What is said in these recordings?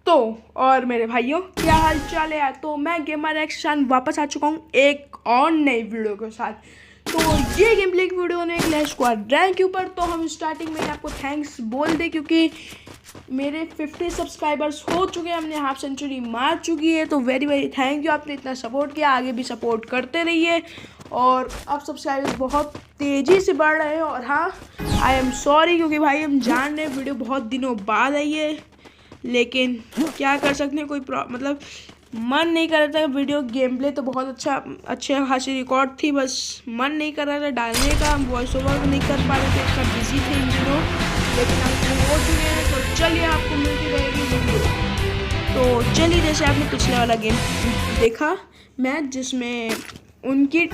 और मेरे भाइयों क्या हाल चाल है। तो मैं गेमर एक्शन वापस आ चुका हूँ एक और नई वीडियो के साथ। तो ये गेम प्ले की वीडियो ने क्लैश स्क्वाड रैंक के ऊपर। तो हम स्टार्टिंग में आपको थैंक्स बोल दे क्योंकि मेरे 50 सब्सक्राइबर्स हो चुके हैं, हमने हाफ सेंचुरी मार चुकी है। तो वेरी वेरी थैंक यू, आपने इतना सपोर्ट किया, आगे भी सपोर्ट करते रहिए। और अब सब्सक्राइबर्स बहुत तेज़ी से बढ़ रहे हैं। और हाँ, आई एम सॉरी क्योंकि भाई हम जान रहे हैं वीडियो बहुत दिनों बाद आई है, लेकिन क्या कर सकते हैं, कोई मतलब मन नहीं कर रहा था। वीडियो गेम प्ले तो बहुत अच्छे खासी रिकॉर्ड थी, बस मन नहीं कर रहा था डालने का। हम वॉइस ओवर नहीं कर पा रहे थे, इतना बिजी थे इन दिनों, लेकिन हम हो चुके हैं। तो चलिए आपको मिलती रहेगी वीडियो। तो चलिए, जैसे आपने पिछले वाला गेम देखा मैच जिसमें उनकी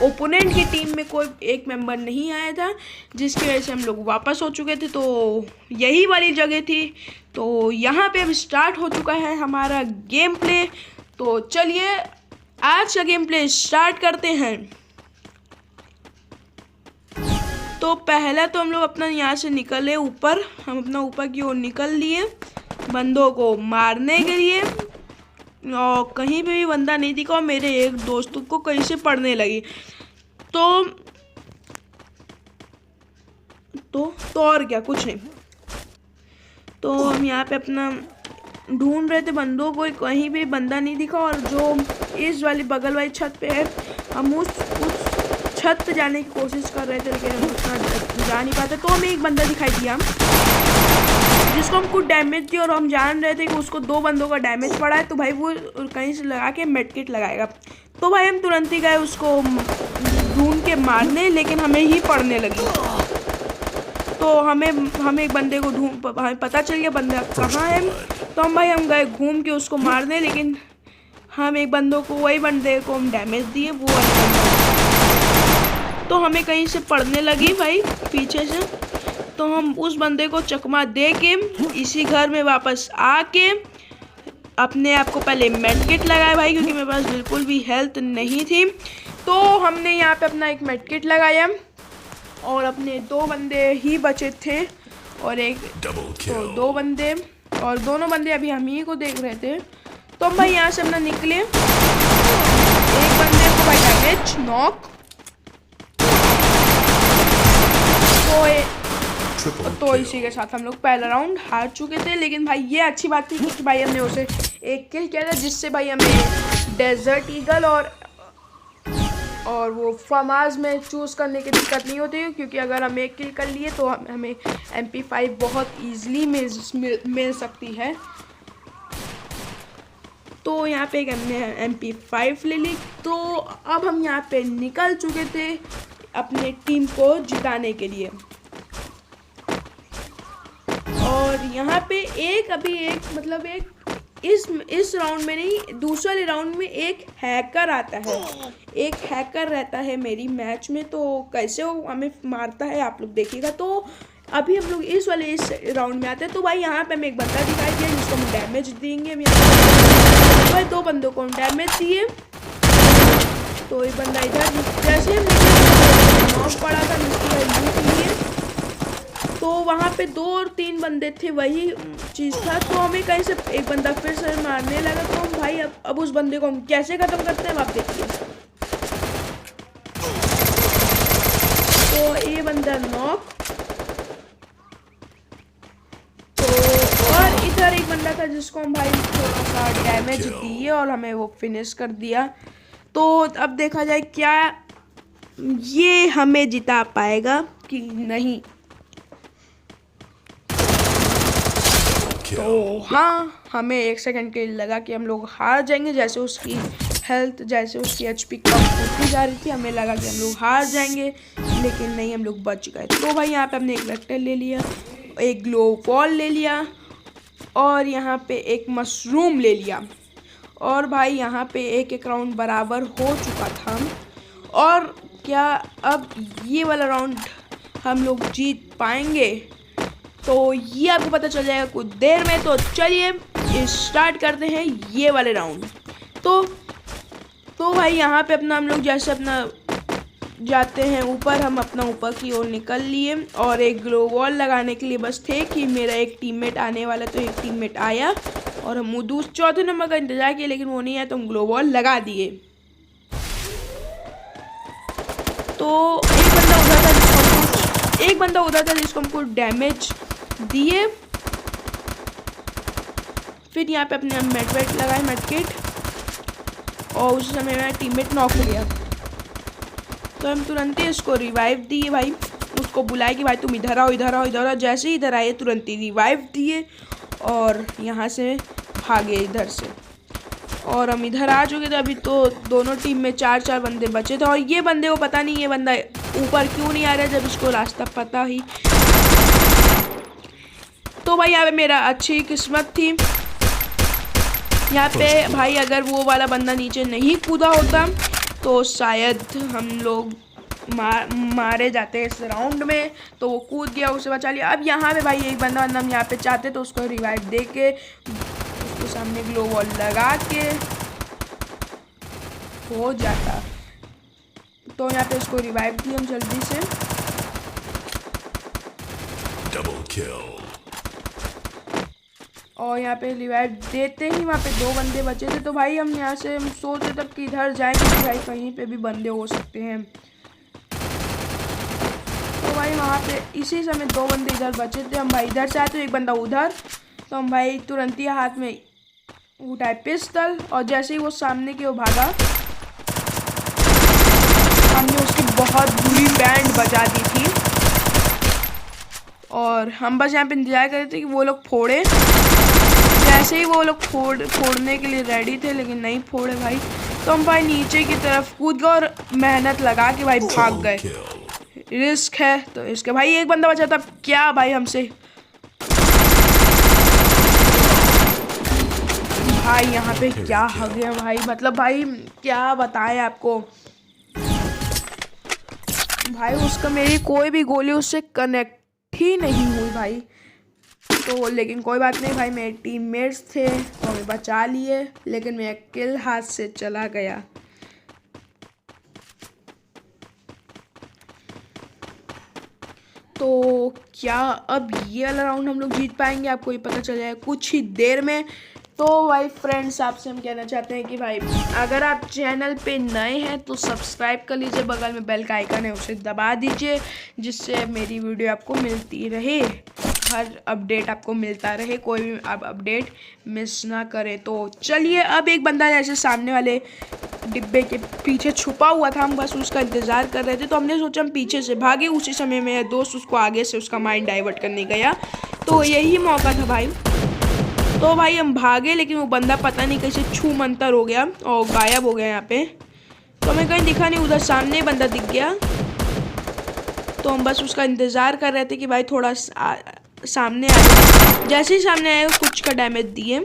ओपोनेंट की टीम में कोई एक मेंबर नहीं आया था, जिसकी वजह से हम लोग वापस हो चुके थे। तो यही वाली जगह थी। तो यहाँ पे अब स्टार्ट हो चुका है हमारा गेम प्ले। तो चलिए आज का गेम प्ले स्टार्ट करते हैं। तो पहला तो हम लोग अपना यहाँ से निकले ऊपर, हम अपना ऊपर की ओर निकल लिए बंदों को मारने के लिए। और कहीं पे भी बंदा नहीं दिखा और मेरे एक दोस्त को कहीं से पड़ने लगी। तो और क्या, कुछ नहीं। तो हम यहाँ पे अपना ढूंढ रहे थे बंदों को, कहीं भी बंदा नहीं दिखा। और जो इस वाली बगल वाली छत पे है, हम उस छत पे जाने की कोशिश कर रहे थे, लेकिन हम उतना जा नहीं पाते। तो हमें एक बंदा दिखाई दिया जिसको हम कुछ डैमेज दिए, और हम जान रहे थे कि उसको 2 बंदों का डैमेज पड़ा है। तो भाई वो कहीं से लगा के मेडकिट लगाएगा। तो भाई हम तुरंत ही गए उसको ढूंढ के मारने, लेकिन हमें ही पड़ने लगी। तो हमें एक बंदे को हमें पता चल गया बंदा कहाँ है। तो हम गए घूम के उसको मारने, लेकिन हम एक बंदों को, वही बंदे को हम डैमेज दिए, वो वाले बंदा। तो हमें कहीं से पड़ने लगी भाई पीछे से। तो हम उस बंदे को चकमा दे के इसी घर में वापस आके अपने आप को पहले मेडकिट लगाया भाई, क्योंकि मेरे पास बिल्कुल भी हेल्थ नहीं थी। तो हमने यहाँ पे अपना एक मेडकिट लगाया और अपने 2 बंदे ही बचे थे और एक तो 2 बंदे, और दोनों बंदे अभी हम ही को देख रहे थे। तो हम भाई यहाँ से अपना निकले, एक बंदे को भाई डैमेज नॉक। तो इसी के साथ हम लोग पहला राउंड हार चुके थे। लेकिन भाई ये अच्छी बात थी क्योंकि भाई हमने उसे एक किल किया था, जिससे भाई हमें डेजर्ट ईगल और वो फमाज में चूज़ करने की दिक्कत नहीं होती है, क्योंकि अगर हम एक किल कर लिए तो हमें MP5 बहुत ईजिली मिल सकती है। तो यहाँ पे एक हमने MP5 ले ली। तो अब हम यहाँ पे निकल चुके थे अपने टीम को जिताने के लिए। और यहाँ पे इस राउंड में नहीं, दूसरे राउंड में एक हैकर आता है, एक हैकर रहता है मेरी मैच में। तो कैसे वो हमें मारता है आप लोग देखिएगा। तो अभी हम लोग इस राउंड में आते हैं। तो भाई यहाँ पे हमें एक बंदा दिखाई दिया जिसको हम डैमेज देंगे। भाई 2 बंदों को हम डैमेज दिए। तो ये बंदा इधर जैसे नॉक पड़ा था, लूट लिए। तो वहाँ पे 2 और 3 बंदे थे, वही चीज़ था। तो हमें कहीं से एक बंदा फिर से मारने लगा। तो हम भाई अब उस बंदे को हम कैसे ख़त्म करते हैं आप देखिए। तो ये बंदा नॉक। तो और इधर एक बंदा था जिसको हम भाई थोड़ा सा डैमेज दिए और हमें वो फिनिश कर दिया। तो अब देखा जाए क्या ये हमें जिता पाएगा कि नहीं। तो हाँ, हमें 1 सेकंड के लिए लगा कि हम लोग हार जाएंगे। जैसे उसकी हेल्थ, जैसे उसकी HP कम होती जा रही थी, हमें लगा कि हम लोग हार जाएंगे, लेकिन नहीं, हम लोग बच गए। तो भाई यहाँ पे हमने एक वेक्टर ले लिया, एक ग्लो वॉल ले लिया, और यहाँ पे एक मशरूम ले लिया। और भाई यहाँ पे एक राउंड बराबर हो चुका था। और क्या अब ये वाला राउंड हम लोग जीत पाएंगे, तो ये आपको पता चल जाएगा कुछ देर में। तो चलिए स्टार्ट करते हैं ये वाले राउंड। तो भाई यहाँ पे हम लोग जैसे अपना जाते हैं ऊपर। हम अपना ऊपर की ओर निकल लिए और एक ग्लो वॉल लगाने के लिए बस थे कि मेरा एक टीममेट आने वाला, तो एक टीममेट आया और हम चौथे नंबर का इंतजार किया, लेकिन वो नहीं आया तो हम ग्लो वॉल लगा दिए। तो एक बंदा उधर था जिसको हम कुछ डैमेज दिए। फिर यहाँ पे अपने मेडवेट लगाए, मेडकिट, और उस समय मेरा टीममेट नॉक हो गया। तो हम तुरंत ही उसको रिवाइव दिए भाई। उसको बुलाए कि भाई तुम इधर आओ, इधर आओ, इधर आओ। जैसे ही इधर आए तुरंत ही रिवाइव दिए और यहाँ से भागे इधर से। और हम इधर आ चुके थे। अभी तो दोनों टीम में 4-4 बंदे बचे थे और ये बंदे को पता नहीं ये बंदा ऊपर क्यों नहीं आ रहा जब इसको रास्ता पता ही। तो भाई यहाँ पे मेरा अच्छी किस्मत थी। यहाँ पे भाई अगर वो वाला बंदा नीचे नहीं कूदा होता तो शायद हम लोग मारे जाते इस राउंड में। तो वो कूद गया, उसे बचा लिया। अब यहाँ पे भाई एक बंदा हम यहाँ पे चाहते तो उसको रिवाइव दे के उसके सामने ग्लो वॉल लगा के हो जाता। तो यहाँ पे उसको रिवाइव दिए हम जल्दी से। Double kill. और यहाँ पे रिवाइव देते ही वहाँ पे 2 बंदे बचे थे। तो भाई हम यहाँ से हम सोचे तक कि इधर जाएंगे, भाई कहीं पे भी बंदे हो सकते हैं। तो भाई वहाँ पे इसी समय 2 बंदे इधर बचे थे। हम भाई इधर से आए तो एक बंदा उधर, तो हम भाई तुरंत ही हाथ में उठाए पिस्टल और जैसे ही वो सामने की ओर भागा हमने उसकी बहुत बुरी बैंड बजा दी थी। और हम बस यहाँ पे इंतजार कर रहे थे कि वो लोग फोड़े। जैसे ही वो लोग फोड़ने के लिए रेडी थे लेकिन नहीं फोड़े भाई, तो हम भाई नीचे की तरफ कूद गए और मेहनत लगा के भाई भाग गए। रिस्क है तो इसके भाई एक बंदा बचा था। क्या भाई हमसे भाई यहाँ पे क्या हो गया भाई, मतलब भाई क्या बताएं आपको भाई। उसका मेरी कोई भी गोली उससे कनेक्ट ही नहीं हुई भाई। तो लेकिन कोई बात नहीं भाई, मेरे टीममेट्स थे तो हमें बचा लिए, लेकिन मेरा किल हाथ से चला गया। तो क्या अब ये वाला राउंड हम लोग जीत पाएंगे, आपको ये पता चल जाएगा कुछ ही देर में। तो भाई फ्रेंड्स, आपसे हम कहना चाहते हैं कि भाई अगर आप चैनल पे नए हैं तो सब्सक्राइब कर लीजिए, बगल में बेल का आइकन है उसे दबा दीजिए, जिससे मेरी वीडियो आपको मिलती रहे, हर अपडेट आपको मिलता रहे, कोई भी आप अपडेट मिस ना करें। तो चलिए, अब एक बंदा जैसे सामने वाले डिब्बे के पीछे छुपा हुआ था, हम बस उसका इंतज़ार कर रहे थे। तो हमने सोचा हम पीछे से भागे, उसी समय मेरा दोस्त उसको आगे से उसका माइंड डाइवर्ट करने गया। तो यही मौका था भाई। तो भाई हम भागे, लेकिन वो बंदा पता नहीं कैसे छू मंतर हो गया और गायब हो गया यहाँ पे। तो हमें कहीं दिखा नहीं, उधर सामने बंदा दिख गया। तो हम बस उसका इंतज़ार कर रहे थे कि भाई थोड़ा सामने आ जाए। जैसे ही सामने आए कुछ का डैमेज दिए,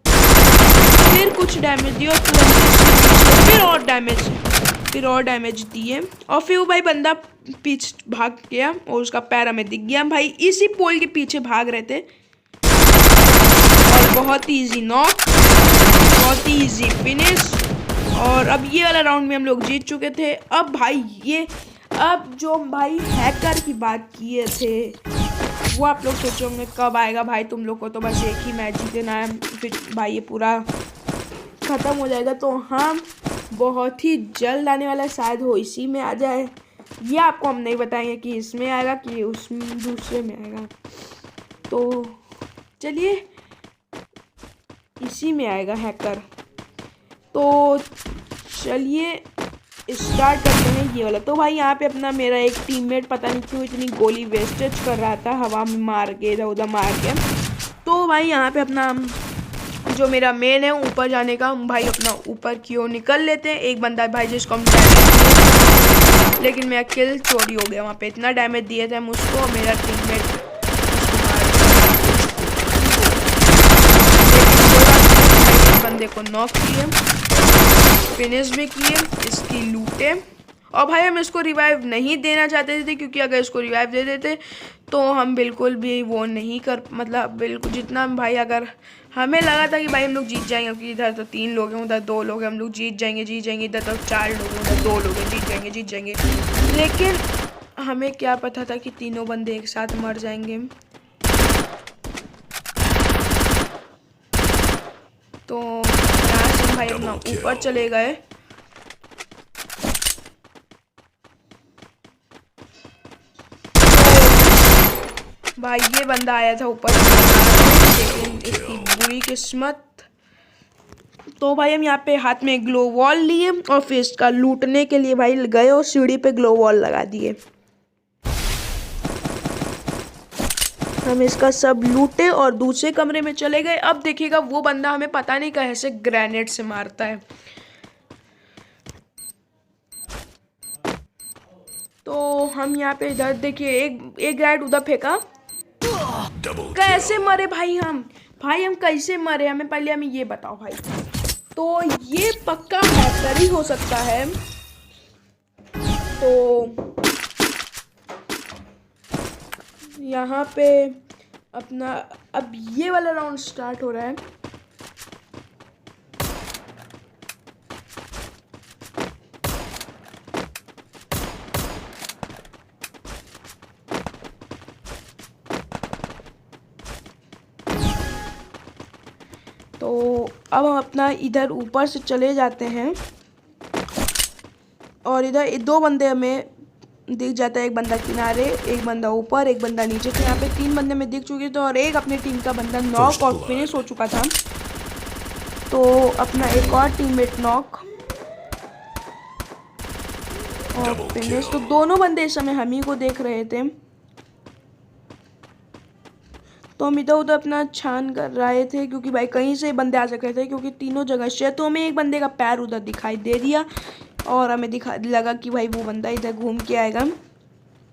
फिर कुछ डैमेज दिए और फिर और डैमेज दिए और फिर वो भाई बंदा पीछे भाग गया और उसका पैर हमें दिख गया। हम भाई इसी पोल के पीछे भाग रहे थे और बहुत ही ईजी नॉक, बहुत ही ईजी फिनिश। और अब ये वाला राउंड में हम लोग जीत चुके थे। अब भाई अब जो भाई हैकर की बात किए थे वो आप लोग सोचोगे कब आएगा भाई, तुम लोग को तो बस एक ही मैच जीतना है, फिर भाई ये पूरा ख़त्म हो जाएगा। तो हाँ, बहुत ही जल्द आने वाला है, शायद हो इसी में आ जाए। ये आपको हम नहीं बताएंगे कि इसमें आएगा कि उसमें दूसरे में आएगा। तो चलिए, इसी में आएगा हैकर। तो चलिए स्टार्ट करते हैं ये वाला। तो भाई यहाँ पे अपना मेरा एक टीममेट पता नहीं क्यों इतनी गोली वेस्टेज कर रहा था, हवा में मार के इधर उधर मार के। तो भाई यहाँ पे अपना जो मेरा मेन है ऊपर जाने का, हम भाई अपना ऊपर की ओर निकल लेते हैं। एक बंदा भाई जिसको हम डैमेज, लेकिन मेरा किल चोरी हो गया। वहाँ पे इतना डैमेज दिए थे हम उसको, मेरा टीममेट बंदे को नॉक किए, फिनिश भी किए, इसकी लूटे और भाई हम इसको रिवाइव नहीं देना चाहते थे, क्योंकि अगर इसको रिवाइव दे देते तो हम बिल्कुल भी वो नहीं कर, मतलब बिल्कुल जितना भाई, अगर हमें लगा था कि भाई हम लोग जीत जाएंगे, क्योंकि इधर तो 3 लोग हैं, उधर 2 लोग हैं, हम लोग जीत जाएंगे, इधर तो 4 लोग हैं, उधर 2 लोग हैं, जीत जाएंगे। लेकिन हमें क्या पता था कि तीनों बंदे एक साथ मर जाएंगे। तो यहाँ से भाई अपना ऊपर चले गए। भाई ये बंदा आया था ऊपर, लेकिन इसकी बुरी किस्मत। तो भाई हम यहाँ पे हाथ में ग्लो वॉल लिए और फिर इसका लूटने के लिए भाई गए और सीढ़ी पे ग्लो वॉल लगा दिए। हम इसका सब लूटे और दूसरे कमरे में चले गए। अब देखिएगा वो बंदा हमें पता नहीं कैसे ग्रेनेड से मारता है। तो हम यहाँ पे इधर देखिए एक ग्रेनेड उधर फेंका। कैसे मरे भाई हम कैसे मरे, हमें ये बताओ भाई। तो ये पक्का हैकर ही हो सकता है। तो यहाँ पे अपना अब ये वाला राउंड स्टार्ट हो रहा है। तो अब हम अपना इधर ऊपर से चले जाते हैं और इधर 2 बंदे हमें दिख जाता है, एक बंदा किनारे, एक बंदा ऊपर, एक बंदा नीचे। तो यहाँ पे 3 बंदे में दिख चुके थे और एक अपनी टीम का बंदा नॉक और फिनिश हो चुका था। तो अपना एक और टीममेट नॉक और फिनिश। तो दोनों बंदे इस समय हम ही को देख रहे थे। तो हम इधर उधर अपना छान कर रहे थे, क्योंकि भाई कहीं से बंदे आ सकते थे, क्योंकि तीनों जगह से। तो हमें एक बंदे का पैर उधर दिखाई दे दिया और हमें लगा कि भाई वो बंदा इधर घूम के आएगा।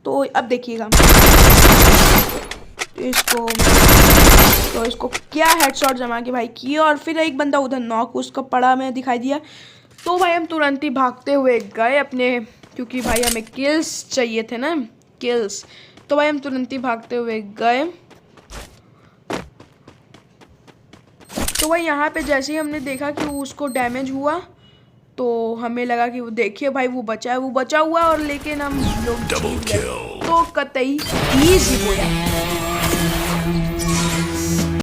तो अब देखिएगा इसको क्या हेडशॉट जमा के भाई किया और फिर एक बंदा उधर नॉक उसका पड़ा हमें दिखाई दिया। तो भाई हम तुरंत ही भागते हुए गए अपने, क्योंकि भाई हमें किल्स चाहिए थे ना, किल्स। तो भाई हम तुरंत ही भागते हुए गए। तो भाई यहाँ पे जैसे ही हमने देखा कि उसको डैमेज हुआ, तो हमें लगा कि वो देखिए भाई वो बचा हुआ और लेकिन हम लोग जीत गए। तो कतई ईजी हो गया।